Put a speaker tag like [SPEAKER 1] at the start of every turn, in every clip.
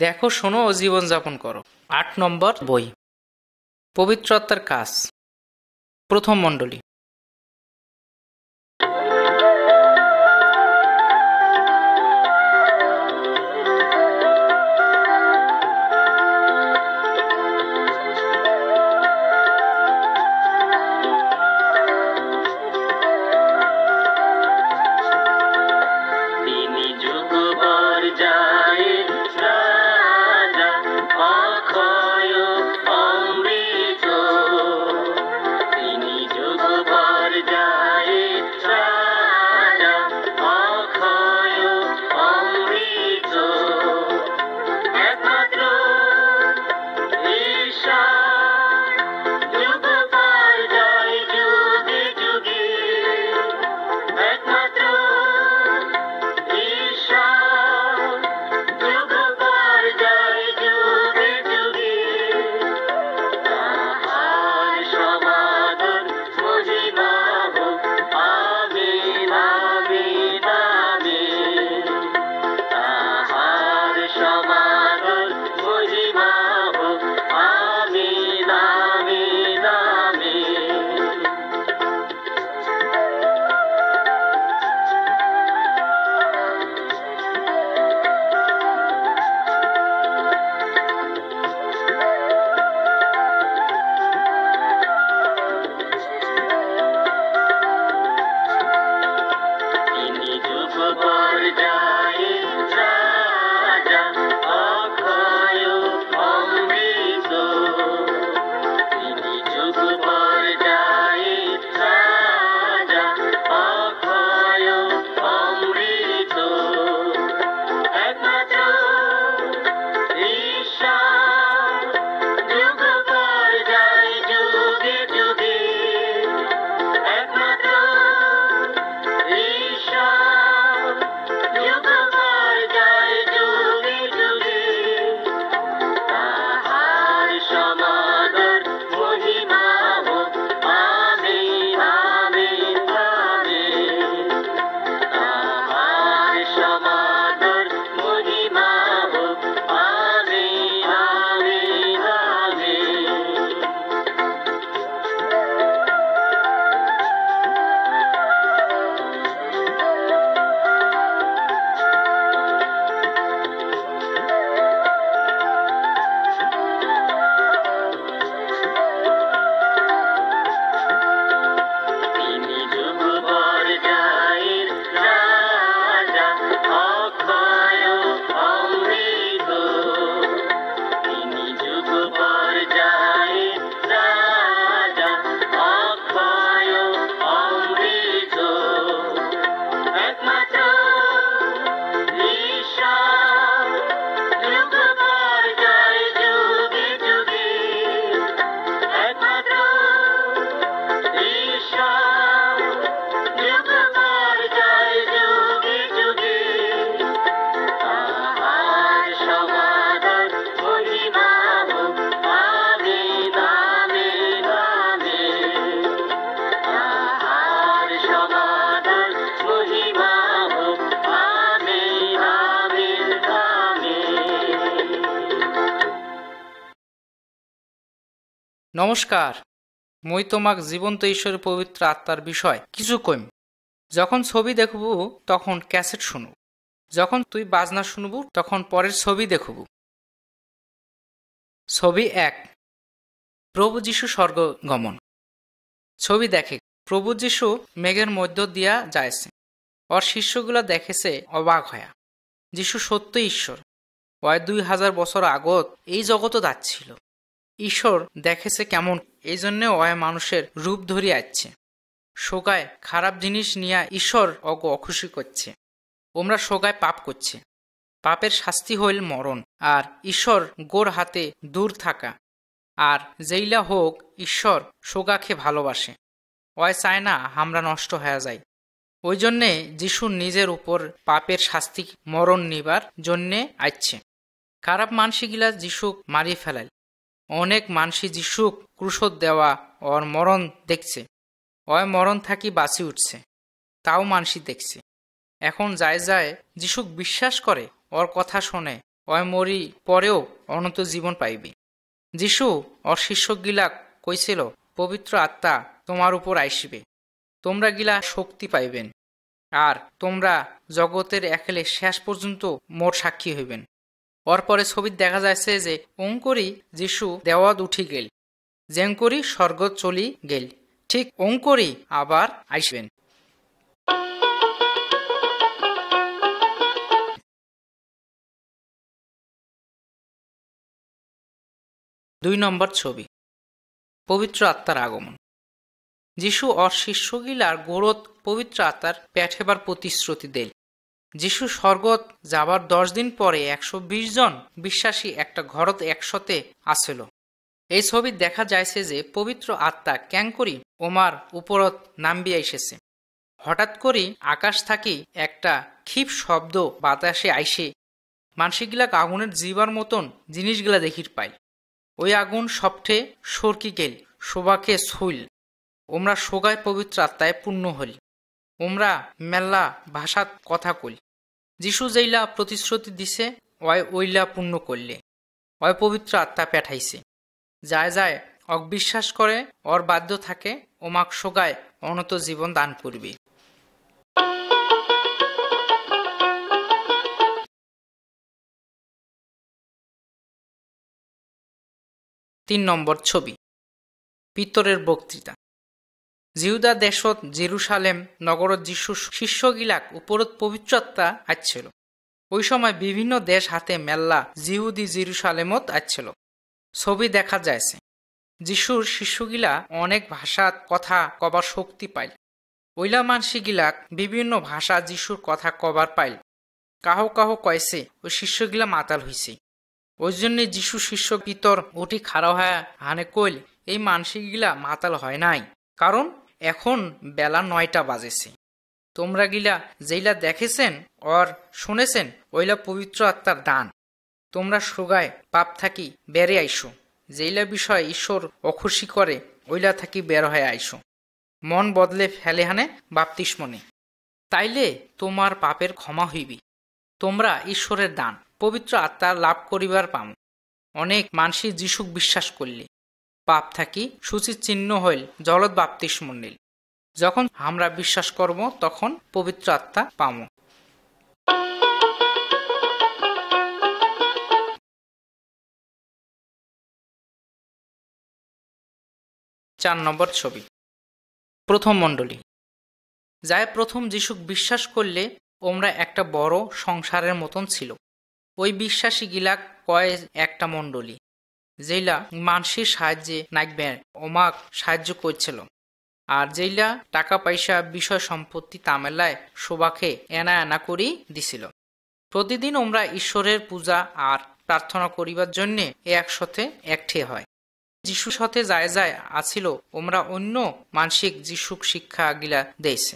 [SPEAKER 1] দেখো, শোনো ও জীবনযাপন করো। ৮ নম্বর বই, পবিত্র আত্মার কাজ, প্রথম মণ্ডলী। নমস্কার, মই তোমাক জীবন্ত ঈশ্বরের পবিত্র আত্মার বিষয় কিছু কইম। যখন ছবি দেখব তখন ক্যাসেট শুনব, যখন তুই বাজনা শুনবু তখন পরের ছবি দেখব। ছবি ১, প্রভু যীশু স্বর্গগমন। ছবি দেখে প্রভু যীশু মেঘের মধ্য দিয়া যাইছে। ওর শিষ্যগুলা দেখেছে অবাক হয়া। যীশু সত্য ঈশ্বর, ওয় ২০০০ বছর আগত এই জগত যাচ্ছিল। ঈশ্বর দেখেছে কেমন, এই জন্যে ওয় মানুষের রূপ ধরি আসছে। শোকায় খারাপ জিনিস নিয়ে ঈশ্বর অগ অখুশি করছে। ওমরা শোকায় পাপ করছে। পাপের শাস্তি হইল মরণ, আর ঈশ্বর গোর হাতে দূর থাকা। আর যেইলা হোক, ঈশ্বর শোকাকে ভালোবাসে। ওয় চায় না আমরা নষ্ট হয়ে যাই। ওই জন্যে যিশু নিজের উপর পাপের শাস্তি মরণ নিবার জন্যে আসছে। খারাপ মানসিগুলা যিশুক মারিয়ে ফেলাল। অনেক মানসি যিশুক ক্রুশত দেওয়া ওর মরণ দেখছে। ওয় মরণ থাকি বাঁচি উঠছে, তাও মানসি দেখছে। এখন যায় যায় যিশুক বিশ্বাস করে, ওর কথা শোনে, অয় মরি পরেও অনন্ত জীবন পাইবে। যিশু ওর শিষ্যগিলাক কইছিল, পবিত্র আত্মা তোমার উপর আইসিবে, তোমরা গিলা শক্তি পাইবেন, আর তোমরা জগতের একেলে শেষ পর্যন্ত মোর সাক্ষী হইবেন। ওর পরে ছবি দেখা যাচ্ছে যে অঙ্করি যিশু দেওয়াত উঠি গেল, যেঙ্করি স্বর্গ চলি গেল, ঠিক অঙ্করি আবার আইসবেন। 2 নম্বর ছবি, পবিত্র আত্মার আগমন। যিশু ওর শিষ্যগিলার গোরত পবিত্র আত্মার পেঠেবার প্রতিশ্রুতি দেল। যিশু স্বর্গত যাবার 10 দিন পরে 120 জন বিশ্বাসী একটা ঘরত একসাথে আসছিল। এই ছবি দেখা যাইছে যে পবিত্র আত্মা ক্যাং করি ওমার উপরত নামবি এসেছে। হঠাৎ করে আকাশ থাকি একটা ক্ষিপ শব্দ বাতাসে আইসে মানসিকগিলাক আগুনের জীবার মতন জিনিসগুলা দেখির পাই। ওই আগুন সবঠে সরকি গেল, শোভাকে ছুইল। ওমরা সোগায় পবিত্র আত্মায় পূর্ণ হল। ওমরা মেল্লা ভাষাত কথা কইল। যিশু যেইলা প্রতিশ্রুতি দিছে ওয় ওইলা পূর্ণ করলে। ওয় পবিত্র আত্মা পেঠাইছে। যায় যায় অবিশ্বাস করে ওর বাধ্য থাকে ওমাক সোগায় অনন্ত জীবন দান করবে। 3 নম্বর ছবি, পিতরের বক্তৃতা। জিহুদা দেশত জেরুসালেম নগরত যিশু শিষ্যগিলাক উপরত পবিত্র আত্মা আসছিল। ওই সময় বিভিন্ন দেশ হাতে মেল্লা জিহুদি জেরুসালেমত আসছিল। ছবি দেখা যায়ছে যিশুর শিষ্যগিলা অনেক ভাষাত কথা কবার শক্তি পাইল। ওইলা মানসিগিলাক বিভিন্ন ভাষা যিশুর কথা কবার পাইল। কাহো কাহো কয়েছে ওই শিষ্যগিলা মাতাল হইছে। ওই জন্যে যিশু শিষ্য পিতর উঠি খাড়া হয়ে হানে কইল, এই মানসিকগিলা মাতাল হয় নাই, কারণ এখন বেলা 9টা বাজেছে। তোমরা গিলা যেইলা দেখেছেন আর শুনেছেন ওইলা পবিত্র আত্মার দান। তোমরা সোগায় পাপ থাকি বেড়ে আইসো। যেইলা বিষয় ঈশ্বর অখুশি করে ওইলা থাকি বের হয়ে আইসো। মন বদলে ফেলে হানে বাপ্তিস্মনে, তাইলে তোমার পাপের ক্ষমা হইবি। তোমরা ঈশ্বরের দান পবিত্র আত্মা লাভ করিবার পাম। অনেক মানসি যিশুক বিশ্বাস করলে পাপ থাকি সূচির চিহ্ন হইল জলত বাপ্তিস্ম নিল। যখন আমরা বিশ্বাস করব তখন পবিত্র আত্মা পাম। 4 নম্বর ছবি, প্রথম মণ্ডলী। যায় প্রথম যিশুক বিশ্বাস করলে ওমরা একটা বড় সংসারের মতন ছিল। ওই বিশ্বাসী গিলাক কয় একটা মণ্ডলী, যেইলা মানসির সাহায্যে নাকবে ওমাক সাহায্য করছিল, আর যেইলা টাকা পয়সা বিষয় সম্পত্তি তামেলায় শোভাকে এনা এনা করি দিছিল। প্রতিদিন ওমরা ঈশ্বরের পূজা আর প্রার্থনা করিবার জন্যে একসাথে একঠে হয়। যিশুর সাথে যায় যায় আছিল ওমরা অন্য মানসিক যিশুক শিক্ষা গিলা দেইছে।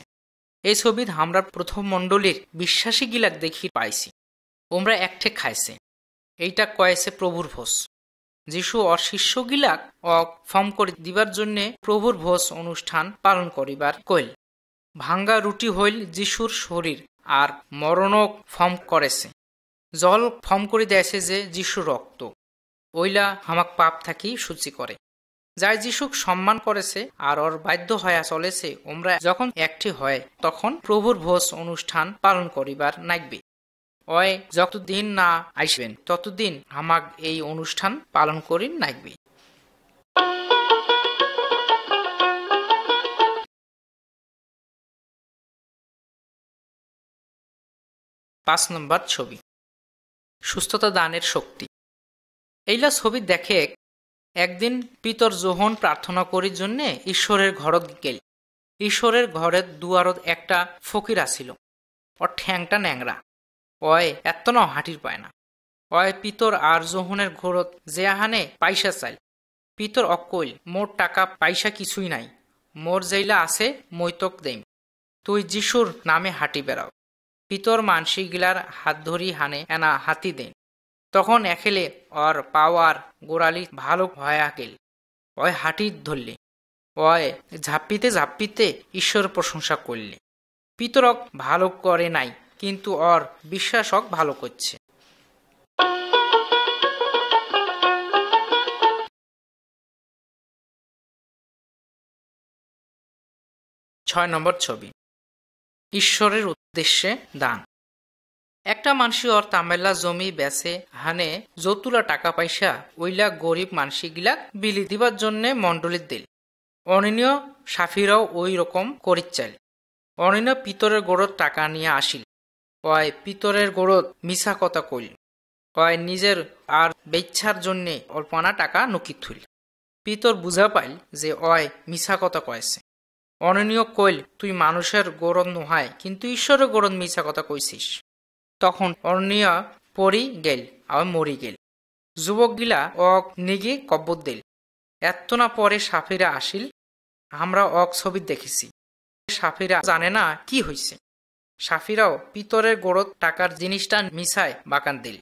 [SPEAKER 1] এই ছবিত আমরা প্রথম মণ্ডলীর বিশ্বাসী গিলাক দেখি পাইছি। ওমরা একঠে খাইছে। এইটা কয়েছে প্রভুর ভোজ। যিশু ওর শিষ্যগিলাক ফর্ম করে দিবার জন্যে প্রভুর ভোজ অনুষ্ঠান পালন করিবার কইল। ভাঙ্গা রুটি হইল যিশুর শরীর, আর মরণক ফর্ম করেছে। জল ফর্ম করে দেয়ছে যে যিশুর রক্ত, ওইলা হামাক পাপ থাকি সূচি করে। যাই যিশুক সম্মান করেছে আর ওর বাধ্য হয়ে চলেছে, ওমরা যখন একটি হয় তখন প্রভুর ভোজ অনুষ্ঠান পালন করিবার নাগবে। ওই যতদিন না আসবেন ততদিন হামাক এই অনুষ্ঠান পালন করি নাগবে। 5 নম্বর ছবি, সুস্থতা দানের শক্তি। এইলা ছবি দেখে একদিন পিতর যোহন প্রার্থনা করির জন্যে ঈশ্বরের ঘরত গেল। ঈশ্বরের ঘরের দুয়ারত একটা ফকির আসিল। ওর ঠ্যাংটা ন্যাংরা, অয় এত নাও হাঁটির পায় না। অয় পিতর আর যোহনের ঘরত যে আহানে পয়সা চাইল। পিতর অকইল, মোর টাকা পয়সা কিছুই নাই, মোর যেইলা আছে মৈতক দেম, তুই যিশুর নামে হাঁটি বেড়াও। পিতর মানসি গিলার হাত ধরি হানে এনা হাতি দেন। তখন একেলে ওর পাওয়ার গোড়ালি ভালো হয়া গেল। অয় হাঁটি ধরলে, অয় ঝাপ্পিতে ঝাপ্পিতে ঈশ্বর প্রশংসা করলে। পিতরক ভালো করে নাই, কিন্তু ওর বিশ্বাসক ভালো করছে। নম্বর ছবি, ঈশ্বরের উদ্দেশ্যে দান। একটা মানসি ওর তামেলা জমি বেচে হানে যতুলা টাকা পয়সা ওইলা গরিব মানসিগুলা বিলি দিবার জন্যে মণ্ডলীর দিল। অনিনীয় সাফিরাও ওই রকম করিত চাইল। অনিনীয় পিতরের গোড়ত টাকা নিয়ে আসিল। ওই পিতরের গোড়ত মিছা কথা কইল। ওই নিজের আর বেচ্ছার জন্যে অল্পনা টাকা নকিত থইল। পিতর বুঝা পাইল যে ওই মিছা কথা কয়েছে। অনিনীয় কইল, তুই মানুষের গোড়ত নোহায় কিন্তু ঈশ্বরের গোড়ত মিছা কথা কইছিস। তখন অনিনীয় পড়ি গেল আর মরি গেল। যুবকগিলা অক নিগে কব্বর দিল। এতনা পরে সাফিরা আসিল। আমরা অক ছবি দেখেছি। সাফিরা জানে না কি হয়েছে। সাফিরাও পিতরের গোড়ত টাকার জিনিসটা মিছায় বাকান দিল।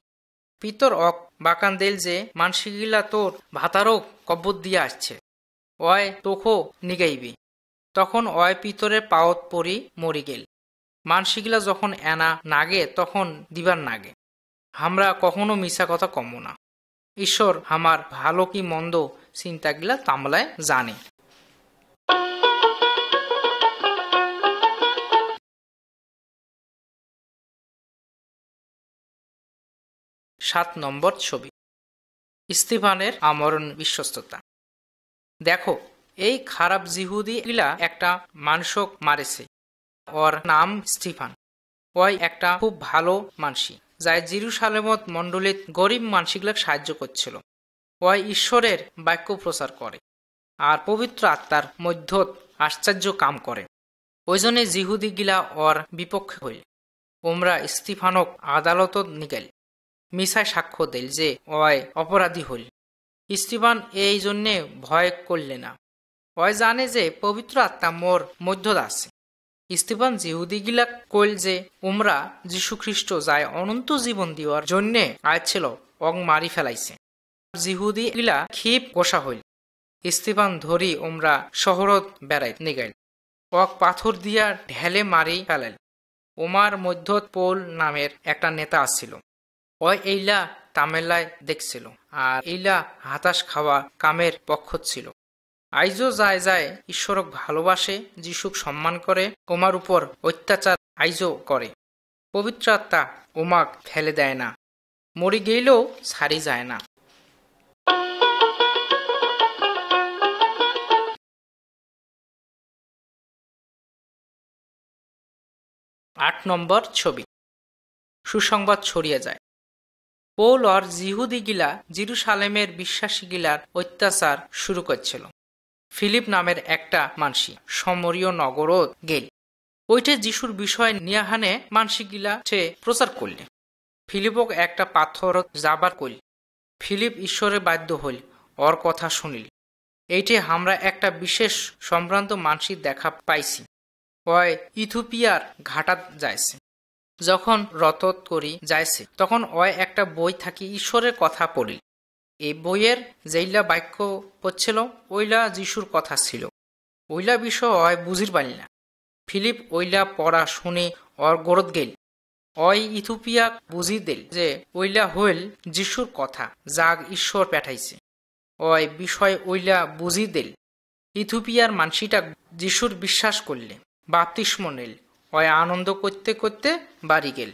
[SPEAKER 1] পিতর অক বাকান দিল যে মানসিগিলা তোর ভাতারও কব্বর দিয়ে আসছে, অয় তোখো নিগাইবি। তখন অয় পিতরের পাওত পরি মরি গেল। মানসিগিলা যখন এনা নাগে তখন দিবার নাগে। আমরা কখনো মিছা কথা কমো না। ঈশ্বর আমার ভালো কি মন্দ চিন্তাগুলা তামলায় জানে। 7 নম্বর ছবি, স্তিফানের আমরণ বিশ্বস্ততা। দেখো, এই খারাপ জিহুদি গিলা একটা মানুষক মারেছে। ওর নাম স্টিফান। ওই একটা খুব ভালো মানসি, যাই জেরুসালেমত মণ্ডলীত গরিব মানসিগুলাক সাহায্য করছিল। ওই ঈশ্বরের বাক্য প্রচার করে আর পবিত্র আত্মার মধ্যত আশ্চর্য কাম করে। ওই জন্য জিহুদি গিলা ওর বিপক্ষে হইল। ওমরা স্তিফানক আদালতত নিগাইল। মিছায় সাক্ষ্য দিল যে ওই অপরাধী হইল। স্টিফান এই জন্যে ভয় করলে না। ওই জানে যে পবিত্র আত্মা মোর মধ্যত আছে। স্টিফান জিহুদিগিলা কইল যে ওমরা যীশু খ্রিস্ট যায় অনন্ত জীবন দেওয়ার জন্যে আইছিল, অং মারি ফেলাইছে। জিহুদিগিলা ক্ষিপ গোসা হইল। স্টিফান ধরি ওমরা শহরত বেড়াই নিগাইল। ওক পাথর দিয়া ঢেলে মারি ফেলাইল। ওমার মধ্যত পোল নামের একটা নেতা আসছিল। ওই এইলা তামেলায় দেখছিল আর এইলা হাতাশ খাওয়া কামের পক্ষ ছিল। আইজও যায় যায় ঈশ্বরক ভালোবাসে, যিশুক সম্মান করে, ওমার উপর অত্যাচার আইজও করে। পবিত্র আত্মা ওমাক ফেলে দেয় না, মরি গেলেও ছাড়ি যায় না। 8 নম্বর ছবি, সুসংবাদ ছড়িয়ে যায়। পৌল আর জিহুদিগিলা জেরুসালেমের বিশ্বাসীগিলার অত্যাচার শুরু করছিল। ফিলিপ নামের একটা মানসি সমরীয় নগরত গেল। ওইটে যিশুর বিষয় নিয়াহানে মানসিগিলা সে প্রচার করলে। ফিলিপক একটা পাথর যাবার কইল। ফিলিপ ঈশ্বরে বাধ্য হইল, ওর কথা শুনিল। এইটে আমরা একটা বিশেষ সম্ভ্রান্ত মানসি দেখা পাইছি। ওই ইথিওপিয়ার ঘাটাত যাইছে। যখন রতত করি যাইছে তখন ওই একটা বই থাকি ঈশ্বরের কথা পড়িল। এই বইয়ের যেইলা বাক্য পড়ছিল ওইলা যিশুর কথা ছিল। ওইলা বিষয় ওই বুঝির পারিল না। ফিলিপ ওইলা পড়া শুনে ওর গোরত গেল। ওই ইথিওপিয়া বুঝি দিল যে ওইলা হইল যিশুর কথা, যাগ ঈশ্বর পাঠাইছে। ওই বিষয় ওইলা বুঝি দিল। ইথিওপিয়ার মানসিটা যিশুর বিশ্বাস করলে, বাপ্তিস্ম নিল। ওই আনন্দ করতে করতে বাড়ি গেল।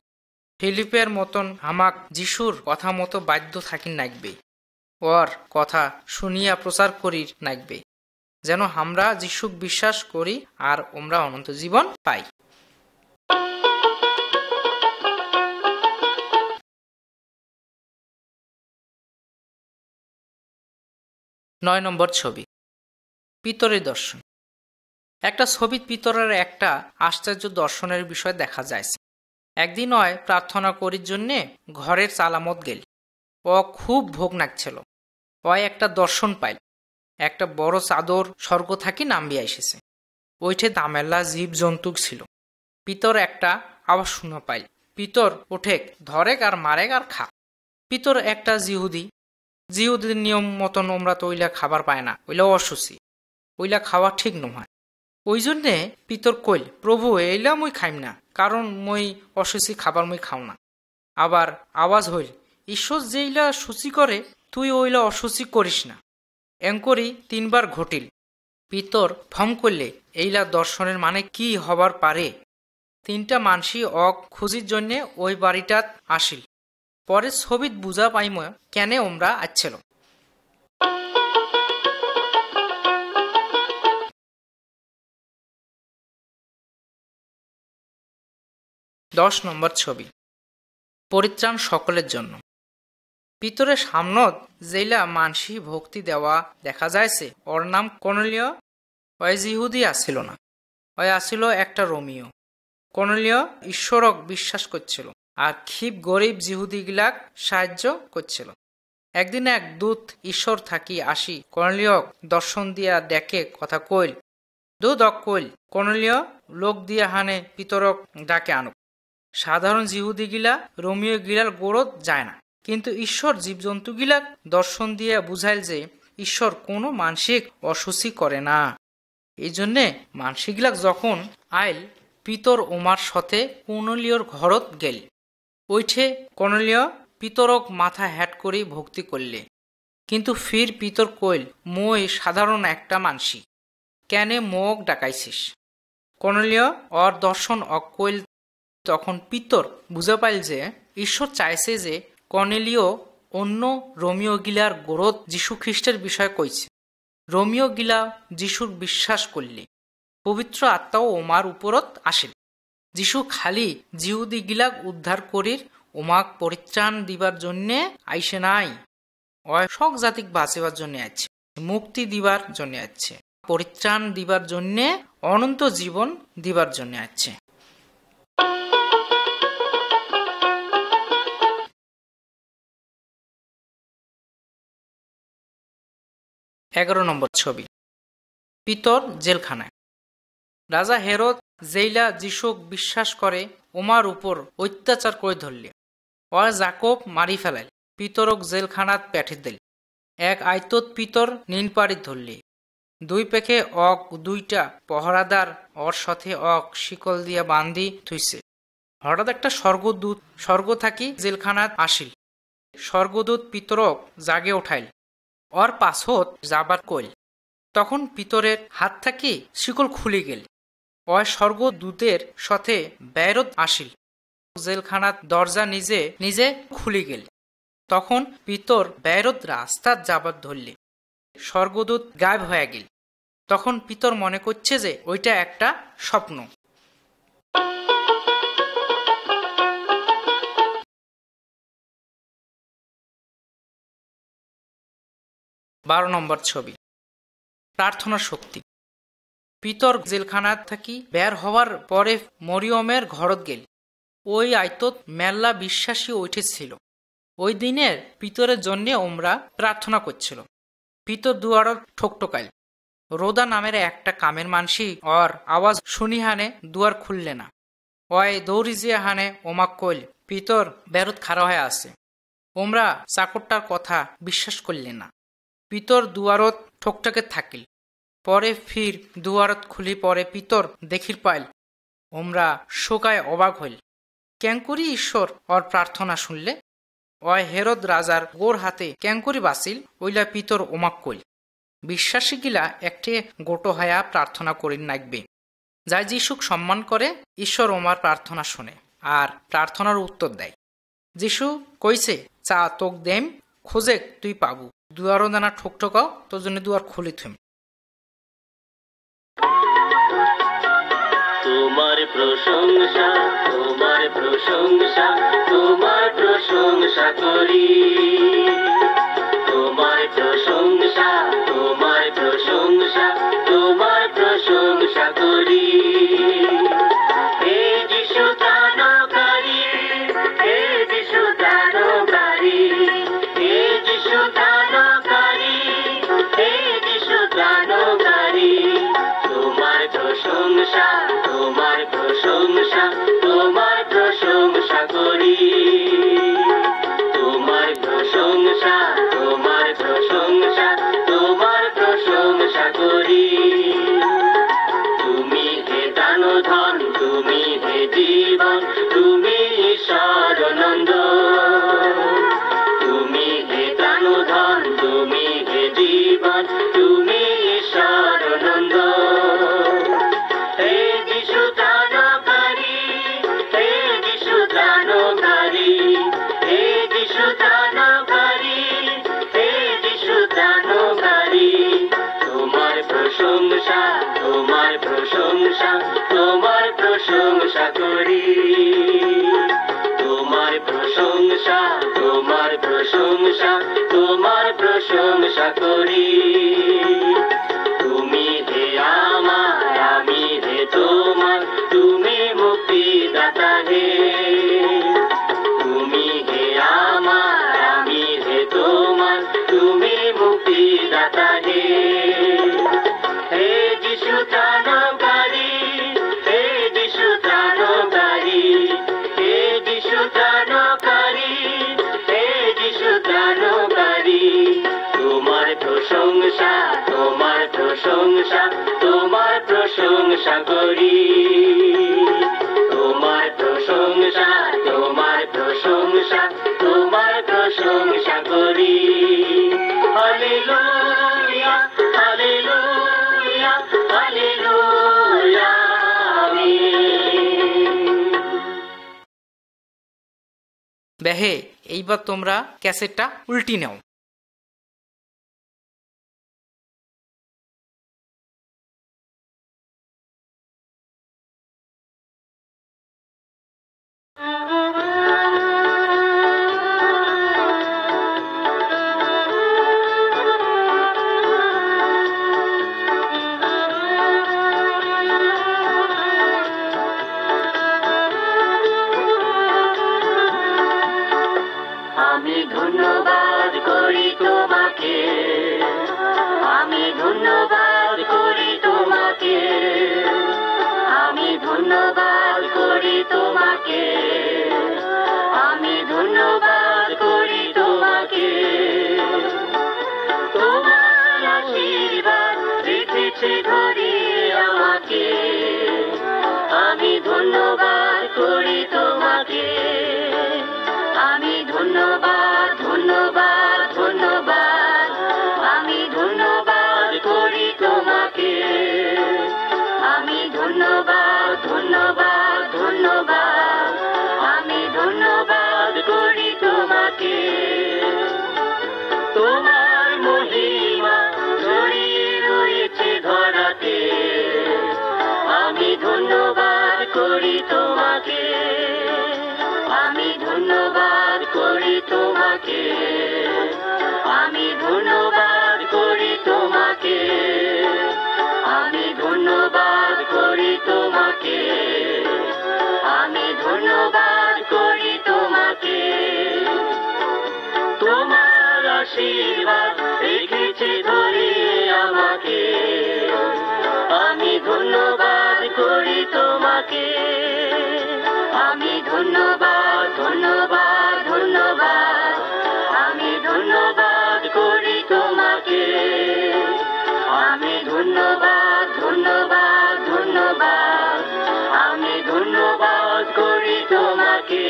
[SPEAKER 1] ফিলিপের মতন আমাক যিশুর কথা মতো বাধ্য থাকি নাকবে, ওর কথা শুনিয়া প্রচার করি নাকবে, যেন আমরা যিশুক বিশ্বাস করি আর আমরা অনন্ত জীবন পাই। 9 নম্বর ছবি, পিতরের দর্শন। একটা ছবিত পিতরের একটা আশ্চর্য দর্শনের বিষয় দেখা যায়। একদিন ওই প্রার্থনা করির জন্যে ঘরের চালামত গেল। ও খুব ভোগ নাকছিল। ওই একটা দর্শন পাইল। একটা বড় চাদর স্বর্গ থাকি নামিয়া এসেছে। ওইঠে দামেলা জীব জন্তু ছিল। পিতর একটা আওয়াজ শুনে পাইল। পিতর ওঠেক, ধরেক আর মারেক আর খা। পিতর একটা জিহুদির নিয়ম মতন ওমরা তো ওইলা খাবার পায় না, ওইলা অসুচি, ওইলা খাওয়া ঠিক নয়। ওই জন্যে পিতর কইল, প্রভু এইলা মুই খাইম না, কারণ মই অসুচি খাবার মুই খাও না। আবার আওয়াজ হইল, ঈশ্বর যেইলা সূচি করে তুই ওইলা অসুচি করিস না। এঙ্করি 3 বার ঘটিল। পিতর ফম করলে এইলা দর্শনের মানে কি হবার পারে। 3টা মানসি অক খুঁজির জন্যে ওই বাড়িটাত আসিল। পরে ছবিত বুঝা পাইম কেনে ওমরা আচ্ছিল। 10 নম্বর ছবি, পরিত্রাণ সকলের জন্য। পিতরের সামনত যেইলা মানসি ভক্তি দেওয়া দেখা যায়ছে, ওর নাম কর্নেলীয়। ওই জিহুদি আসিল না, ওই আসিল একটা রোমিও। কর্নেলীয় ঈশ্বরক বিশ্বাস করছিল আর ক্ষিপ গরিব জিহুদিগিলাক সাহায্য করছিল। একদিন এক দূত ঈশ্বর থাকি আসি কর্নেলীয়ক দর্শন দিয়া দেখে কথা কইল। দূত কইল, কর্নেলীয় লোক দিয়া হানে পিতরক ডাকে আনুক। সাধারণ জিহুদিগিলা রোমিও গিলার গোড়ত যায় না, কিন্তু ঈশ্বর জীবজন্তুগিলাক দর্শন দিয়া বুঝাইল যে ঈশ্বর কোনো মানসিক অসুচি করে না। এই জন্যে মানসিকগিলাক যখন আইল, পিতর ওমার সাথে কর্নেলীয়র ঘরত গেল। ওইঠে কর্নেলীয় পিতরক মাথা হ্যাট করি ভক্তি করলে। কিন্তু ফির পিতর কইল, মই সাধারণ একটা মানসি, কেনে মোক ডাকাইছিস? কর্নেলীয় ওর দর্শন কইল। তখন পিতর বুঝা পাইল যে ঈশ্বর চাইছে যে কর্নেলীয় অন্য রোমিও গিলার গোরত যীশু খ্রিস্টের বিষয় কইছে। রোমিও গিলা যিশুর বিশ্বাস করলে পবিত্র আত্মাও ওমার উপরত আসিল। যিশু খালি জিহুদি গিলাক উদ্ধার করির ওমাক পরিত্রাণ দিবার জন্যে আইসে নাই, সব জাতিক বাঁচিবার জন্য আছে, মুক্তি দিবার জন্য আছে, পরিত্রাণ দিবার জন্যে, অনন্ত জীবন দিবার জন্য আছে। এগারো নম্বর ছবি, পিতর জেলখানায়। রাজা হেরোদ যেইলা যিশুক বিশ্বাস করে ওমার উপর অত্যাচার করে ধরলে, ওর জাকব মারি ফেলাইল, পিতরক জেলখানাত পেঠে দিল। এক আইতত পিতর নীলপাড়ি ধরলে, দুই পেখে অক 2টা পহরাদার ওর সাথে অক শিকল দিয়া বান্ধি থুইছে। হঠাৎ একটা স্বর্গদূত স্বর্গ থাকি জেলখানাত আসিল। স্বর্গদূত পিতরক জাগে উঠাইল, ওর পাছত যাবার কইল। তখন পিতরের হাত থাকি শিকল খুলে গেল। ওই স্বর্গদূতের সাথে বেরত আসিল। জেলখানাত দরজা নিজে নিজে খুলে গেল। তখন পিতর বেরত রাস্তাত যাবার ধরলে, স্বর্গদূত গায়েব হয়ে গেল। তখন পিতর মনে করছে যে ওইটা একটা স্বপ্ন। বারো নম্বর ছবি, প্রার্থনার শক্তি। পিতর জেলখানাত থাকি বের হওয়ার পরে মরিয়মের ঘরত গেল। ওই আইতত মেল্লা বিশ্বাসী ওইঠেছিল। ওই দিনের পিতরের জন্যে ওমরা প্রার্থনা করছিল। পিতর দুয়ারত ঠকঠকাইল। রোদা নামের একটা কামের মানসি ওর আওয়াজ শুনি হানে দুয়ার খুললে না। ওই দৌড়ি যে হানে ওমাক কইল, পিতর বেরত খাড়া হয়ে আছে। ওমরা চাকরটার কথা বিশ্বাস করলে না। পিতর দুয়ারত ঠকঠকে থাকিল। পরে ফির দুয়ারত খুলি পরে পিতর দেখির পাইল। ওমরা শোকায় অবাক হইল, ক্যাঙ্কুরি ঈশ্বর ওর প্রার্থনা শুনলে। ওই হেরোদ রাজার গোর হাতে ক্যাঙ্কুরি বাঁচিল, ওইলা পিতর ওমাক কইল। বিশ্বাসী গিলা একটি গোটো হায়া প্রার্থনা করিন নাকবে। যাই যিশুক সম্মান করে, ঈশ্বর ওমার প্রার্থনা শুনে আর প্রার্থনার উত্তর দেয়। যিশু কইছে, চা তোক দেম, খোঁজে তুই পাবু, দুয়ারও দানা ঠকঠকাও, তোর জন্য দুয়ার খুলি থুম।
[SPEAKER 2] তোমার প্রশংসা, তোমার প্রশংসা, তোমার প্রশংসা করি, তোমার প্রশংসা, তোমার প্রশংসা, তোমার প্রশংসা করি। হে যিশু দানকারী, হে যিশু দানকারী, হে যিশু দানকারী, হে যিশু দানকারী, তোমার প্রশংসা, তোমার প্রশংসা, তোমার প্রশংসা করি, তোমার প্রশংসা, তোমার প্রশংসা, তোমার প্রশংসা করি। তুমি হে দানধন, তুমি হে জীবন, তুমি ঈশ্বরানন্দ। তুমি হে দানধন, তুমি হে জীবন, তুমি ঈশ্বরানন্দ। প্রশংসা তোমার প্রশংসা করি তোমার প্রশংসা তোমার প্রশংসা তোমার প্রশংসা করি তুমি হে আমার আমি হে তোমার তুমি মুক্তিদাতা হে তুমি হে আমার আমি হে তোমার তুমি মুক্তিদাতা হে হে যিশু ত্রাণকারী হে যিশু ত্রাণকারী হে যিশু ত্রাণকারী হে যিশু ত্রাণকারী তোমার প্রশংসা তোমার প্রশংসা তোমার প্রশংসা করি তোমার প্রশংসা তোমার প্রশংসা তোমার প্রশংসা করি হালেলুয়া হালেলুয়া হালেলুয়া আমিন।
[SPEAKER 1] বেহে এইবার তোমরা ক্যাসেটটা উল্টি নাও।
[SPEAKER 2] আমি ধন্যবাদ করি তোমাকে আমি ধন্যবাদ করি তোমাকে আমি ধন্যবাদ করি তোমাকে আমি ধন্যবাদ করি তোমাকে তোমার আশীর্বাদ রেখেছে ধরে আমাকে আমি ধন্যবাদ করি তোমাকে আমি ধন্যবাদ ধন্যবাদ ধন্যবাদ আমি ধন্যবাদ করি তোমাকে আমি ধন্যবাদ ধন্যবাদ ধন্যবাদ আমি ধন্যবাদ করি তোমাকে তোমার মহিমা ছড়িয়ে রয়েছে ধরাতে আমি ধন্যবাদ করি তোমাকে আমি ধন্যবাদ করি তোমাকে আমি ধন্যবাদ করি তোমাকে আমি ধন্যবাদ করি তোমাকে আমি ধন্যবাদ করি তোমাকে তোমার আশীর্বাদ রেখেছে ধরে আমাকে আমি ধন্যবাদ করি তোমাকে আমি ধন্যবাদ ধন্যবাদ ধন্যবাদ আমি ধন্যবাদ করি তোমাকে আমি ধন্যবাদ ধন্যবাদ ধন্যবাদ আমি ধন্যবাদ করি তোমাকে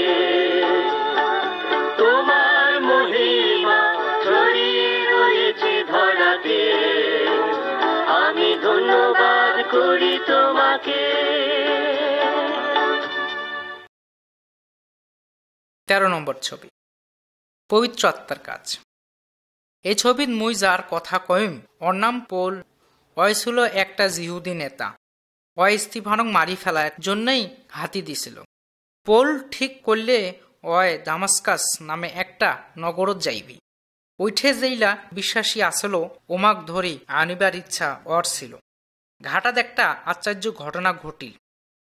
[SPEAKER 2] তোমার মহিমা ছড়িয়ে রয়েছে ধরাতে আমি ধন্যবাদ করি তোমাকে।
[SPEAKER 1] 13 নম্বর ছবি, পবিত্র আত্মার কাজ। এই ছবিত মুই যার কথা কইম ওর নাম পোল। ওই ছিল একটা জিহুদি নেতা। ওই স্তিফানক মারি ফেলার জন্যই হাতি দিছিল। পোল ঠিক করলে ওই দামাস্কাস নামে একটা নগরত যাইবি। ওইঠে যেইলা বিশ্বাসী আসল ওমাক ধরি আনিবার ইচ্ছা ওর ছিল। ঘাটাত একটা আশ্চর্য ঘটনা ঘটিল।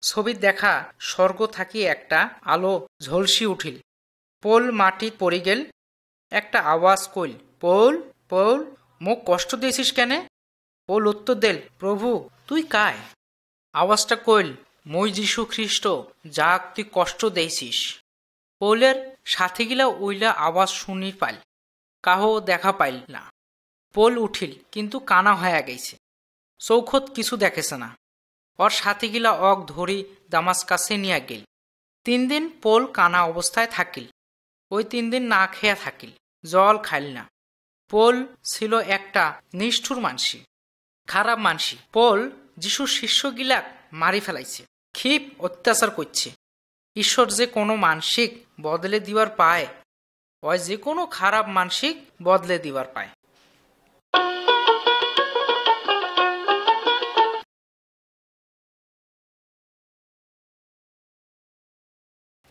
[SPEAKER 1] ছবিত দেখা স্বর্গ থাকি একটা আলো ঝলসি উঠিল। পোল মাটিত পড়ি গেল। একটা আওয়াজ কইল, পোল পোল মোক কষ্ট দিয়েছিস কেনে? পোল উত্তর দেল, প্রভু তুই কায়? আওয়াজটা কইল, মই যীশু খ্রিস্ট যাক তুই কষ্ট দেইছিস। পোলের সাথীগিলা ওইলা আওয়াজ শুনি পাইল, কাহো দেখা পাইল না। পোল উঠিল, কিন্তু কানা হয়ে গেছে। চৌখত কিছু দেখেছে না। ওর সাথীগিলা অক ধরি দামাস্কাসে নিয়ে গেল। 3 দিন পোল কানা অবস্থায় থাকিল। ওই 3 দিন না খেয়া থাকিল, জল খাইল না। পোল ছিল একটা নিষ্ঠুর মানসি, খারাপ মানসি। পোল যিশুর শিষ্যগিলাক মারি ফেলাইছে, ক্ষিপ অত্যাচার করছে। ঈশ্বর যে কোনো মানসিক বদলে দিবার পায়, ওই যে কোনো খারাপ মানসিক বদলে দিবার পায়।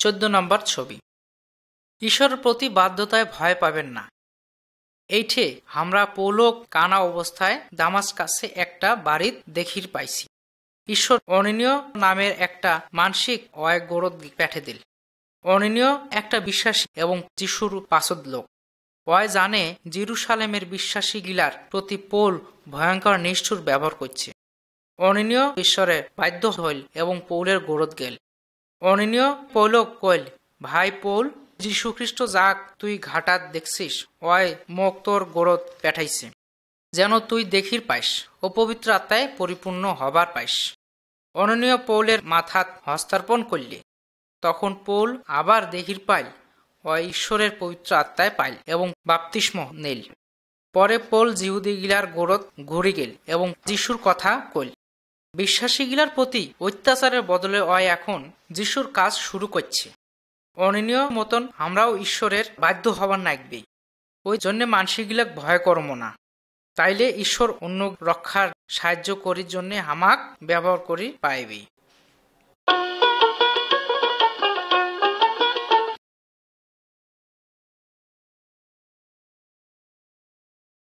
[SPEAKER 1] 14 নম্বর ছবি। ঈশ্বরের প্রতি বাধ্যতায় ভয় পাবেন না। এইঠে আমরা পৌলক কানা অবস্থায় দামাস্কাসে একটা বাড়িত দেখির পাইছি। ঈশ্বর অনিনীয় নামের একটা মানসিক অয় গরদ পেঠে দিল। অনিনীয় একটা বিশ্বাসী এবং যিশুর পাসদ লোক। অয় জানে জেরুসালেমের বিশ্বাসী গিলার প্রতি পৌল ভয়ঙ্কর নিষ্ঠুর ব্যবহার করছে। অনিনীয় ঈশ্বরে বাধ্য হইল এবং পৌলের গরদ গেল। অনিনীয় পৌলক কইল, ভাই পৌল, যীশুখ্রিস্ট যাক তুই ঘাটাত দেখছিস, অয় মোক তোর গরদ পেঠাইছে, যেন তুই দেখির পাইস ও পবিত্র আত্মায় পরিপূর্ণ হবার পাইস। অননীয় পৌলের মাথাত হস্তার্পণ করলে তখন পৌল আবার দেখির পাইল ও ঈশ্বরের পবিত্র আত্মায় পাইল এবং বাপ্তিস্ম নিল। পরে পৌল জিহুদি গিলার গোরত ঘুরে গেল এবং যিশুর কথা কইল। বিশ্বাসী গিলার প্রতি অত্যাচারের বদলে অয় এখন যিশুর কাজ শুরু করছে। অননীয় মতন আমরাও ঈশ্বরের বাধ্য হবার নাগবে। ওই জন্যে মানসিকগিলাক ভয় করম না। তাইলে ঈশ্বর অন্য রক্ষার সাহায্য করির জন্য হামাক ব্যবহার করি পাইবে।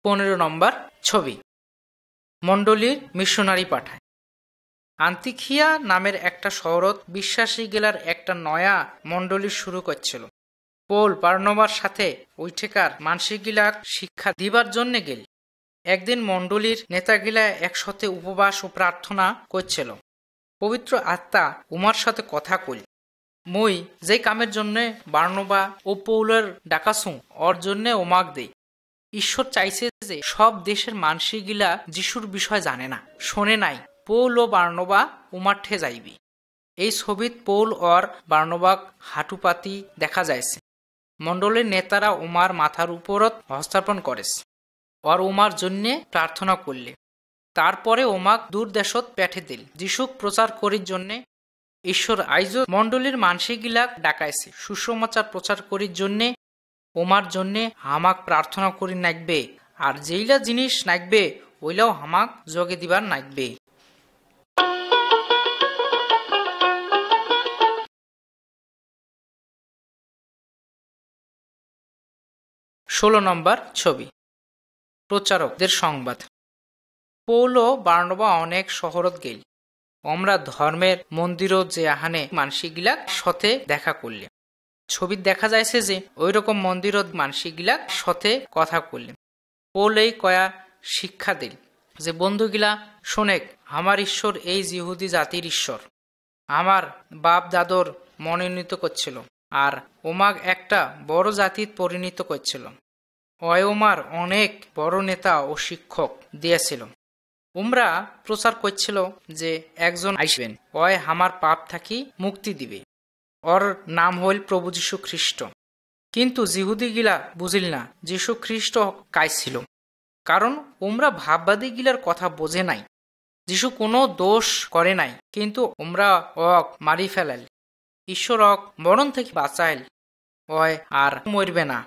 [SPEAKER 1] 15 নম্বর ছবি। মণ্ডলীর মিশনারি পাঠায়। আন্তিখিয়া নামের একটা শহরত বিশ্বাসী গেলার একটা নয়া মণ্ডলী শুরু করছিল। পৌল বার্নবার সাথে ওইঠেকার মানসিকগিলাক শিক্ষা দিবার জন্য গেল। একদিন মণ্ডলীর নেতাগিলা একসাথে উপবাস ও প্রার্থনা করছিল। পবিত্র আত্মা উমার সাথে কথা কইল, মুই যে কামের জন্য বার্নবা ও পৌলের ডাকাছু ওর জন্য ওমাক দেই। ঈশ্বর চাইছে যে সব দেশের মানসিকগিলা যিশুর বিষয় জানে না, শোনে নাই। পৌল ও বার্নবা উমাঠে যাইবি। এই ছবিত পৌল ওর বার্নবাক হাঁটুপাতি দেখা যাইছে। মণ্ডলের নেতারা উমার মাথার উপরত হস্তার্পণ করেছে। ওর উমার জন্যে প্রার্থনা করলে। তারপরে ওমাক দূর দেশত পেঠে দিল যিশুক প্রচার করির জন্যে। ঈশ্বর আইজ মণ্ডলীর মানসিকগিলাক ডাকাইছে সুসমাচার প্রচার করির জন্যে। ওমার জন্যে হামাক প্রার্থনা করি নাগবে, আর যেইলা জিনিস নাগবে ওইলাও হামাক জগে দিবার নাগবে। 16 নম্বর ছবি। প্রচারকদের সংবাদ। পৌল ও বার্নবা অনেক শহরত গেল। আমরা ধর্মের মন্দিরও যে আহানে মানসিকগিলাক সাথে দেখা করলে। ছবিত দেখা যাইছে যে ওই রকম মন্দিরত মানসিকগিলাক সাথে কথা করলে। পৌল এই কয়া শিক্ষা দিল যে বন্ধুগিলা শোনেক, আমার ঈশ্বর এই জিহুদি জাতির ঈশ্বর। আমার বাপ দাদর মনোনীত করছিল আর ওমাগ একটা বড় জাতিত পরিণত করছিল। ওমার অনেক বড় নেতা ও শিক্ষক দিয়েছিল। উমরা প্রচার করছিল যে একজন আইসবেন, ওয় আমার পাপ থাকি মুক্তি দিবে। ওর নাম হইল প্রভু যীশু খ্রিস্ট। কিন্তু জিহুদি গিলা বুঝিল না যীশু খ্রিস্ট কাই ছিল, কারণ উমরা ভাববাদী গিলার কথা বোঝে নাই। যিশু কোনো দোষ করে নাই, কিন্তু উমরা অক মারি ফেলাইল। ঈশ্বর অক মরণ থেকে বাঁচাইল, ওয় আর মরবে না।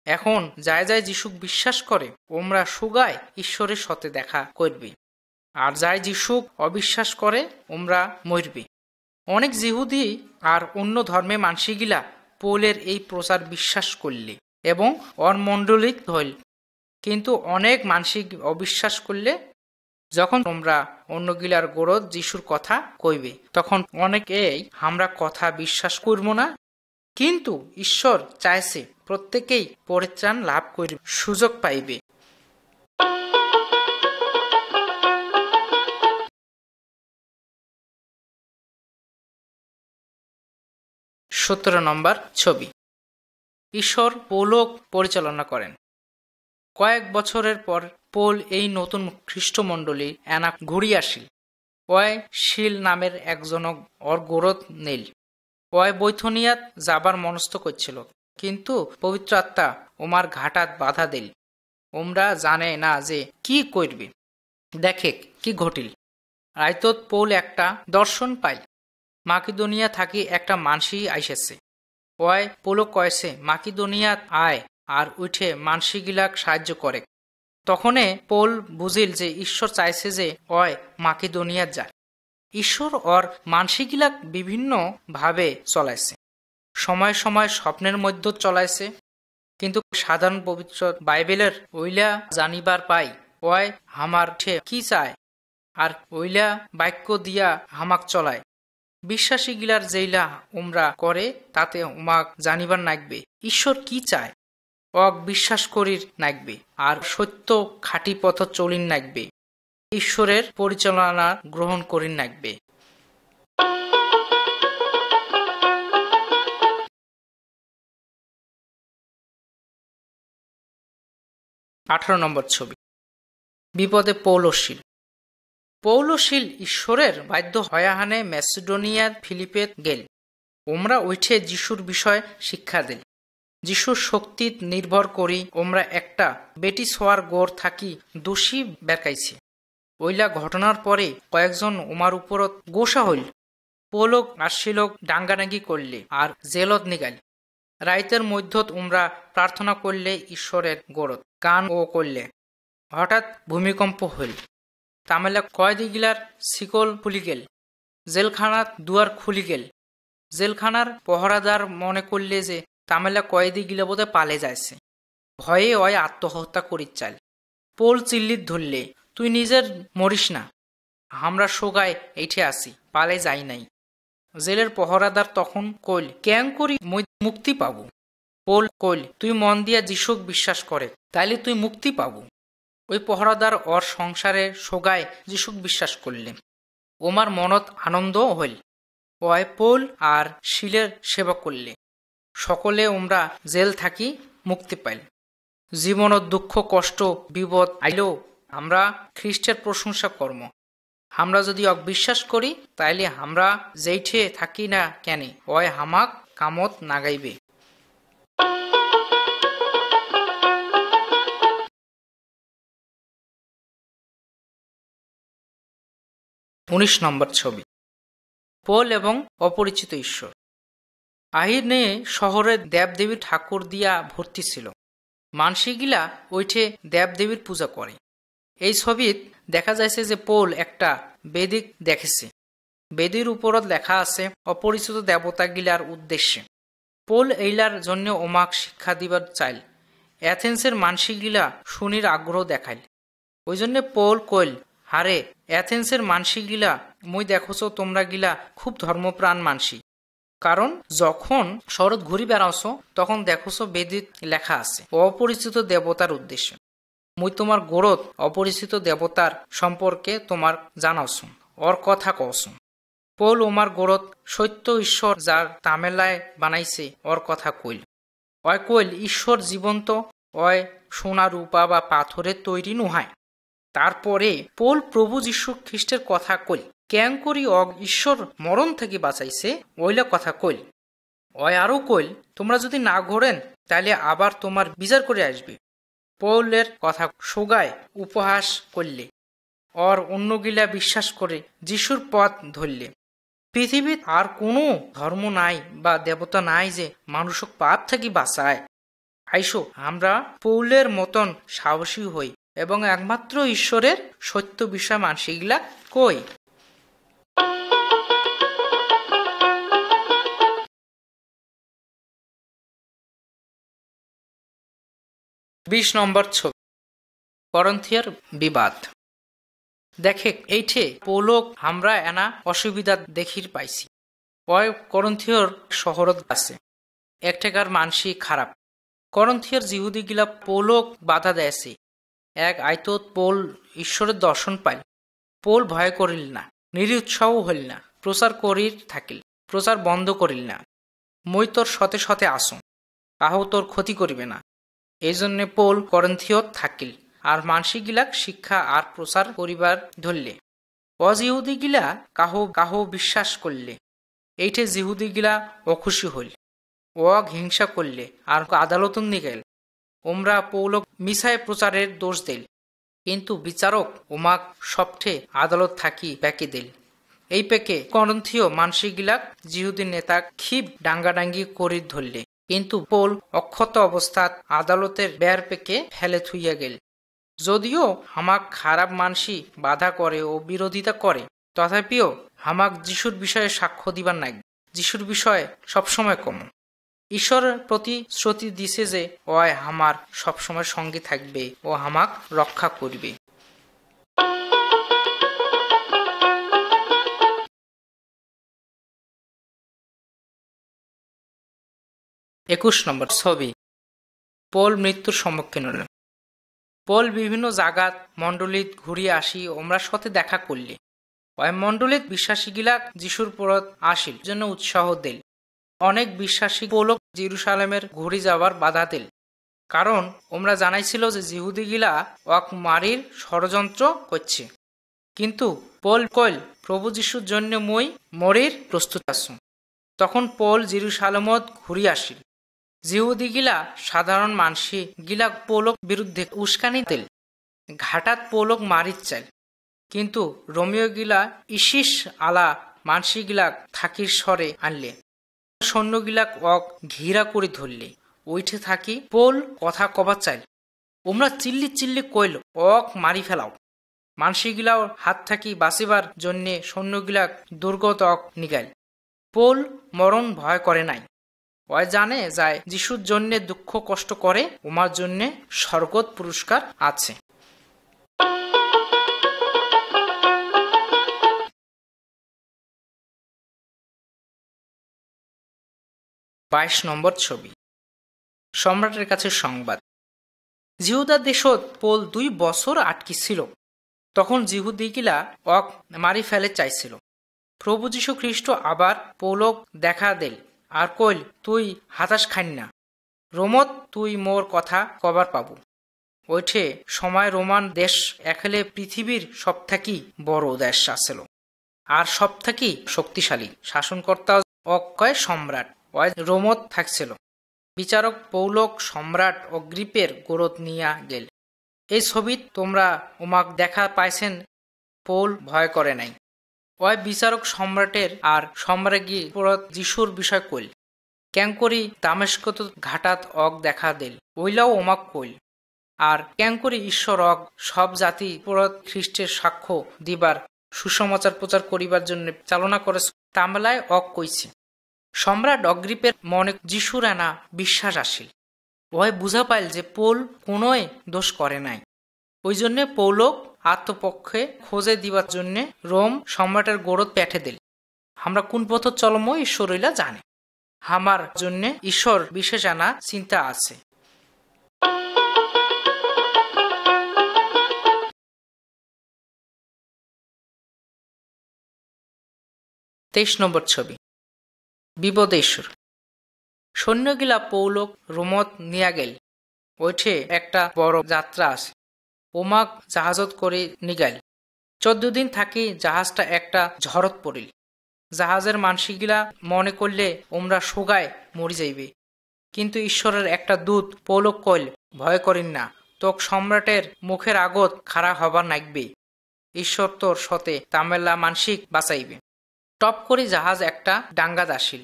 [SPEAKER 1] এখন যায় যায় যিশুক বিশ্বাস করে ওমরা সুগায় ঈশ্বরের সাথে দেখা করবে, আর যায় যিশুক অবিশ্বাস করে ওমরা মরবে। অনেক জিহুদি আর অন্য ধর্মে মানসিকগিলা পৌলের এই প্রচার বিশ্বাস করলে এবং ওর মণ্ডলিত হইল। কিন্তু অনেক মানসিক অবিশ্বাস করলে। যখন তোমরা অন্যগিলার গোরদ যিশুর কথা কইবে, তখন অনেকেই আমরা কথা বিশ্বাস করব না। কিন্তু ঈশ্বর চাইছে প্রত্যেকেই পরিত্রাণ লাভ করিবে, সুযোগ পাইবে। 17 নম্বর ছবি। ঈশ্বর পৌলক পরিচালনা করেন। কয়েক বছরের পর পৌল এই নতুন খ্রিস্টমণ্ডলী এনা ঘুরি আসিল। ওয় শিল নামের একজনক ওর গোরত নেল। ওয় বৈথনিয়াত যাবার মনস্থ করছিল, কিন্তু পবিত্র আত্মা ওমার ঘাটাত বাধা দিল। ওমরা জানে না যে কি করবে। দেখে কি ঘটিল। রাইতত পৌল একটা দর্শন পাইল। মাকিদোনিয়া থাকি একটা মানসি আইসেছে। ওয় পৌলক কয়েছে মাকিদোনিয়াত আয় আর উঠে মানসিগিলাক সাহায্য করে। তখনে পৌল বুঝিল যে ঈশ্বর চাইছে যে ওয় মাকিদোনিয়াত যায়। ঈশ্বর ওর মানসিগিলাক বিভিন্ন ভাবে চলাইছে। সময় সময় স্বপ্নের মধ্যে চলাইছে, কিন্তু সাধারণ পবিত্র বাইবেলের ওইলা জানিবার পাই ওই হামার কি চায়, আর ওইলা বাক্য দিয়া হামাক চলায়। বিশ্বাসী গিলার যেইলা উমরা করে তাতে উমাক জানিবার নাগবে ঈশ্বর কি চায়, অক বিশ্বাস করির নাগবে, আর সত্য খাঁটি পথ চলিন নাগবে, ঈশ্বরের পরিচালনা গ্রহণ করিন নাগবে। 18 নম্বর ছবি। বিপদে পৌলশীল। পৌলশীল ঈশ্বরের বাধ্য হয়াহানে ম্যাসিডোনিয়ার ফিলিপেত গেল। ওমরা ওইঠে যিশুর বিষয় শিক্ষা দিল। যিশুর শক্তিত নির্ভর করি ওমরা একটা বেটি সোয়ার গোর থাকি দোষী বেরকাইছে। ওইলা ঘটনার পরে কয়েকজন ওমার উপরত গোসা হইল। পৌলক আসিলক ডাঙ্গাডাঙ্গি করলে আর জেলত নিগাল। রাইতের মধ্যত উমরা প্রার্থনা করলে ঈশ্বরের গোরত গান ও করলে। হঠাৎ ভূমিকম্প হইল। তামেলা কয়েদি গিলার শিকল খুলি গেল। জেলখানার দুয়ার খুলি গেল। জেলখানার পহরাদার মনে করলে যে তামেলা কয়েদি গিলা বোধে পালে যাইছে। ভয়ে ওই আত্মহত্যা করির চাল। পোল চিল্লিত ধরলে, তুই নিজের মরিস না, আমরা সোগায় এইঠে আসি, পালে যাই নাই। জেলের পহরাদার তখন কইল, ক্যাং করি মুক্তি পাবো। পোল কইল, তুই মন দিয়া যিশুক বিশ্বাস করে, তাইলে তুই মুক্তি পাবো। ওই পহরাদার ওর সংসারে সোগায় যিশুক বিশ্বাস করলে। ওমার মনত আনন্দ হইল। ওই পোল আর শিলের সেবা করলে। সকলে ওমরা জেল থাকি মুক্তি পাইল। জীবনত দুঃখ কষ্ট বিপদ আইলেও আমরা খ্রিস্টের প্রশংসা কর্ম। আমরা যদি অবিশ্বাস করি তাইলে আমরা যেইঠে থাকি না কেন ওই হামাক কামত নাগাইবে। 19 নম্বর ছবি। পোল এবং অপরিচিত ঈশ্বর। আহিনে শহরের দেবদেবীর ঠাকুর দিয়া ভর্তি ছিল। মানসিগিলা ওইঠে দেবদেবীর পূজা করে। এই ছবিত দেখা যাইছে যে পোল একটা বেদিক দেখেছে। বেদির উপরত লেখা আছে অপরিচিত দেবতা গিলার উদ্দেশ্যে। পোল এইলার জন্য ওমাক শিক্ষা দিবার চাইল। অ্যাথেন্সের মানসিগিলা শুনির আগ্রহ দেখাইল। ওই জন্য পোল কইল, হারে অ্যাথেন্সের মানসি গিলা মুই দেখোছ তোমরা গিলা খুব ধর্মপ্রাণ মানসি। কারণ যখন শরৎ ঘুরি বেড়াওছ তখন দেখোছ বেদিত লেখা আছে অপরিচিত দেবতার উদ্দেশ্যে। মুই তোমার গোরত অপরিচিত দেবতার সম্পর্কে তোমার জানাওছ, ওর কথা কওছ। পোল ওমার গোরত সত্য ঈশ্বর যার তামেলায় বানাইছে ওর কথা কইল। ওই কইল ঈশ্বর জীবন্ত, ওই সোনা রূপা বা পাথরের তৈরি নোহায়। তারপরে পোল প্রভু যীশু খ্রিস্টের কথা কইল। ক্যাং করি অগ ঈশ্বর মরণ থেকে বাঁচাইছে ওইলা কথা কইল। ওই আরও কইল, তোমরা যদি না ঘোরেন তাহলে আবার তোমার বিচার করে আসবে। পৌলের কথা সোগায় উপহাস করলে। ওর অন্যগিলা বিশ্বাস করে যিশুর পথ ধরলে। পৃথিবীর আর কোনো ধর্ম নাই বা দেবতা নাই যে মানুষক পাপ থেকে বাঁচায়। আইসো আমরা পৌলের মতন সাহসী হই এবং একমাত্র ঈশ্বরের সত্য বিষয় মানসিকগুলা কই। 20 নম্বর ছবি। করন্থিয়ার বিবাদ। দেখে এইঠে পৌলক আমরা এনা অসুবিধা দেখির পাইছি। ওই করন্থিয়র শহরত আছে একটাকার মানসিক খারাপ। করন্থিয়ার জিহুদি গিলা পৌলক বাধা দেয়ছে। এক আইতত পৌল ঈশ্বরের দর্শন পাইল। পৌল ভয় করিল না, নিরুৎসাহ হইল না, প্রচার করির থাকিল, প্রচার বন্ধ করিল না। মই তোর শতে শতে আসুন, কাহো তোর ক্ষতি করিবে না। এই জন্যে পৌল করন্থিয়ত থাকিল আর মানসিকগিলাক শিক্ষা আর প্রচার করিবার ধরলে। অজিহুদিগিলা কাহো কাহো বিশ্বাস করলে। এইটে জিহুদিগিলা অখুশি হইল, অগ হিংসা করলে আর আদালত নিগেল। ওমরা পৌলক মিছায় প্রচারের দোষ দিল, কিন্তু বিচারক ওমাক সবঠে আদালত থাকি প্যাকে দিল। এই পেকে করন্থীয় মানসিকগিলাক জিহুদি নেতা ক্ষিপ ডাঙ্গাডাঙ্গি করি ধরলে, কিন্তু পৌল অক্ষত অবস্থাত আদালতের বের পেকে ফেলে থুইয়া গেল। যদিও হামাক খারাপ মানসি বাধা করে ও বিরোধিতা করে, তথাপিও হামাক যিশুর বিষয়ে সাক্ষ্য দিবার নাই। যিশুর বিষয়ে সবসময় কম। ঈশ্বরের প্রতিশ্রুতি দিছে যে ওই আমার সবসময় সঙ্গে থাকবে ও আমাক রক্ষা করবে। 21 নম্বর ছবি। পল মৃত্যুর সম্মুখীন হল। পল বিভিন্ন জায়গাত মণ্ডলীত ঘুরিয়ে আসি ওমরার সাথে দেখা করলে ওই মণ্ডলীত বিশ্বাসীগিলাক যিশুর পরত আসিল জন্য উৎসাহ দিল। অনেক বিশ্বাসী পৌলক জেরুসালেমের ঘুরে যাওয়ার বাধা দিল, কারণ ওমরা জানাইছিল যে জিহুদিগিলা ওয়াক মারির ষড়যন্ত্র করছে। কিন্তু পল কইল, প্রভু যিশুর জন্য মই মরির প্রস্তুত আছো। তখন পল জেরুসালেমত ঘুরি আসিল। জিহুদিগিলা সাধারণ মানসি গিলা পৌলক বিরুদ্ধে উস্কানি দিল, ঘাটাত পৌলক মারিত চাইল। কিন্তু রোমিও গিলা ইসিস আলা মানসি গিলাক থাকির স্বরে আনলে, সৈন্যগিলাক অক ঘিরা করে ধরলে। ওইঠে থাকি পৌল কথা কবার চাইল। ওমরা চিল্লি চিল্লি কইল, অক মারি ফেলাও। মানসিগিলাও হাত থাকি বাঁচিবার জন্যে সৈন্যগিলাক দুর্গত অক নিগাইল। পৌল মরণ ভয় করে নাই। ওই জানে যায় যিশুর জন্যে দুঃখ কষ্ট করে ওমার জন্যে স্বর্গত পুরস্কার আছে। 22 নম্বর ছবি। সম্রাটের কাছে সংবাদ। জিহুদা দেশত পোল 2 বছর আটকি ছিল। তখন জিহুদিগিলা অক মারি ফেলে চাইছিল। প্রভু যীশু খ্রিস্ট আবার পৌলক দেখা দিল আর কইল, তুই হাতাশ খাইন না, রোমত তুই মোর কথা কবার পাবো। ওইঠে সময় রোমান দেশ একেলে পৃথিবীর সবথেকে বড় দেশ আসছিল আর সবথেকে শক্তিশালী শাসনকর্তা অক্ষয় সম্রাট ওই রোমত থাকছিল। বিচারক পৌলক সম্রাট অগ্রিপের গোরত নিয়া গেল। এই ছবিত তোমরা উমাক দেখা পাইছেন। পৌল ভয় করে নাই। ওই বিচারক সম্রাটের আর সম্রাজ্ঞী পরত যিশুর বিষয় কইল। ক্যাঙ্করি দামেস্কত ঘাটাত অক দেখা দিল, ওইলাও ওমাক কইল। আর ক্যাঙ্করি ঈশ্বর অক সব জাতি পরত খ্রিস্টের সাক্ষ্য দিবার সুসমাচার প্রচার করিবার জন্য চালনা করে তামলায় অক কইছে। সম্রাট অগ্রিপের মনে যিশুর আনা বিশ্বাস আসিল। ওই বুঝা পাইল যে পৌল কোনোই দোষ করে নাই। ওই জন্যে পৌলক আত্মপক্ষে খোঁজে দিবার জন্যে রোম সম্রাটের গোরত পেঠে দিল। আমরা কোন পথ চলম ঈশ্বর ইলা জানে। আমার জন্যে ঈশ্বর বিশেষ আনা চিন্তা আছে। 23 নম্বর ছবি। বিপদেশ্বর। সৈন্যগিলা পৌলক রোমত নিয়া গেল। ওইঠে একটা বড় যাত্রা আছে। ওমাক জাহাজত করে নিগাইল। 14 দিন থাকি জাহাজটা একটা ঝড়ত পড়িল। জাহাজের মানসিগিলা মনে করলে ওমরা সোগায় মরি যাইবে। কিন্তু ঈশ্বরের একটা দূত পৌলক কইল, ভয় করিন না, তোক সম্রাটের মুখের আগত খাড়া হবার নাগবে। ঈশ্বর তোর সতে তামেলা মানসিক বাঁচাইবে। টপ করে জাহাজ একটা ডাঙ্গাত আসিল।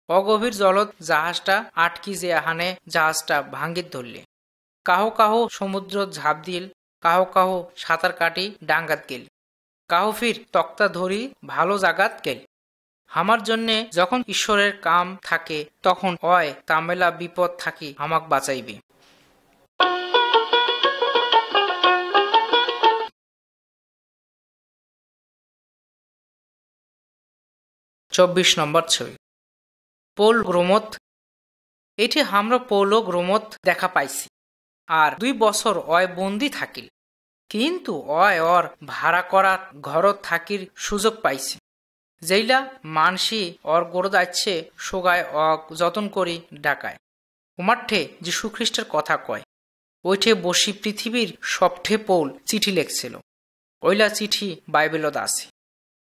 [SPEAKER 1] অগভীর জলত জাহাজটা আটকি যে হানে জাহাজটা ভাঙ্গিত ধরলে। কাহো কাহো সমুদ্র ঝাঁপ দিল, কাহো কাহো সাঁতার কাটি ডাঙ্গাত গেল, কাহো ফির তক্তা ধরি ভালো জাগাত গেল। আমার জন্যে যখন ঈশ্বরের কাম থাকে তখন অয় তামেলা বিপদ থাকি আমাক বাঁচাইবে। 24 নম্বর ছবি। পৌল রোমত। এটি আমরা পৌলক রোমত দেখা পাইছি। আর 2 বছর অয় বন্দি থাকিল। কিন্তু অয় ওর ভাড়া করা ঘরত থাকির সুযোগ পাইছে। যেইলা মানসি ওর গোরদ আছে সোগায় অক যতন করি ডাকায়। উমাঠে যীশু খ্রিস্টের কথা কয়। ওইঠে বসি পৃথিবীর সবঠে পৌল চিঠি লেখছিল। ওইলা চিঠি বাইবেলত আছে।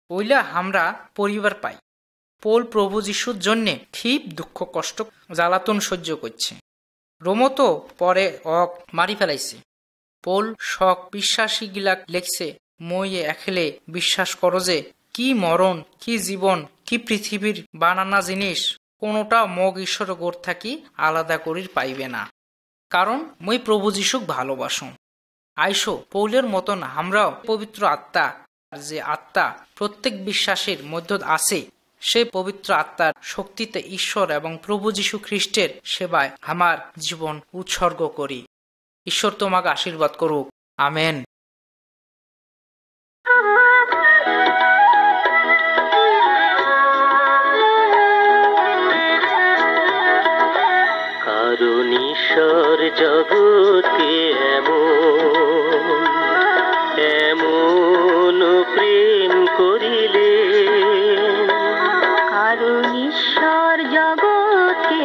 [SPEAKER 1] ওইলা আমরা পরিবার পাই। পৌল প্রভু যিশুর জন্যে খুব দুঃখ কষ্ট জ্বালাতন সহ্য করছে। রোমতো পরে অক মারি ফেলাইছে। পৌল শক বিশ্বাসী গিলাক লেখছে, মইয়ে এখেলে বিশ্বাস করো যে কি মরণ, কি জীবন, কি পৃথিবীর বানানা জিনিস কোনোটা মগ ঈশ্বর গোর থাকি আলাদা করির পাইবে না। কারণ মই প্রভু যিশুক ভালোবাসো। আইসো পৌলের মতন আমরাও পবিত্র আত্মা, যে আত্মা প্রত্যেক বিশ্বাসের মধ্য আছে, সেই পবিত্র আত্মার শক্তিতে ঈশ্বর এবং প্রভু যীশু খ্রিস্টের সেবায় আমার জীবন উৎসর্গ করি। ঈশ্বর তোমাকে আশীর্বাদ করুক। আমেন।
[SPEAKER 2] কারণ ঈশ্বর জগৎকে এমন প্রেম করিলে,
[SPEAKER 3] কারণ ঈশ্বর জগৎকে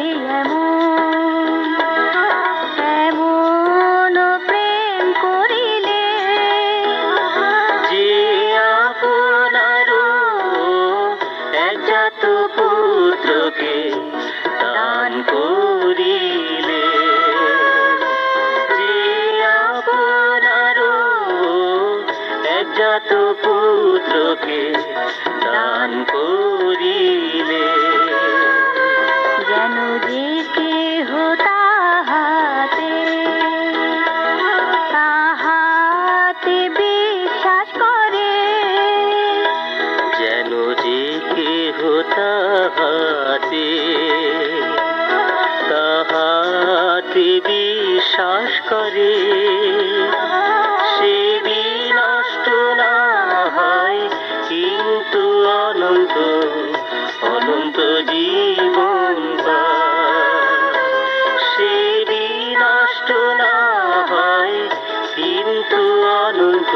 [SPEAKER 3] এমন প্রেম করিলে,
[SPEAKER 2] যে আপনার একজাত পুত্রকে দান করিলে, যে আপনার একজাত পুত্রকে দান করিলে,
[SPEAKER 3] যেন যে কেহ তাহাতে বিশ্বাস করে,
[SPEAKER 2] যেন যে কেহ তাহাতে বিশ্বাস করে, সে বিনষ্ট না হয়, কিন্তু অনন্ত জীবন পায়। সে বিনষ্ট না হয়, কিন্তু অনন্ত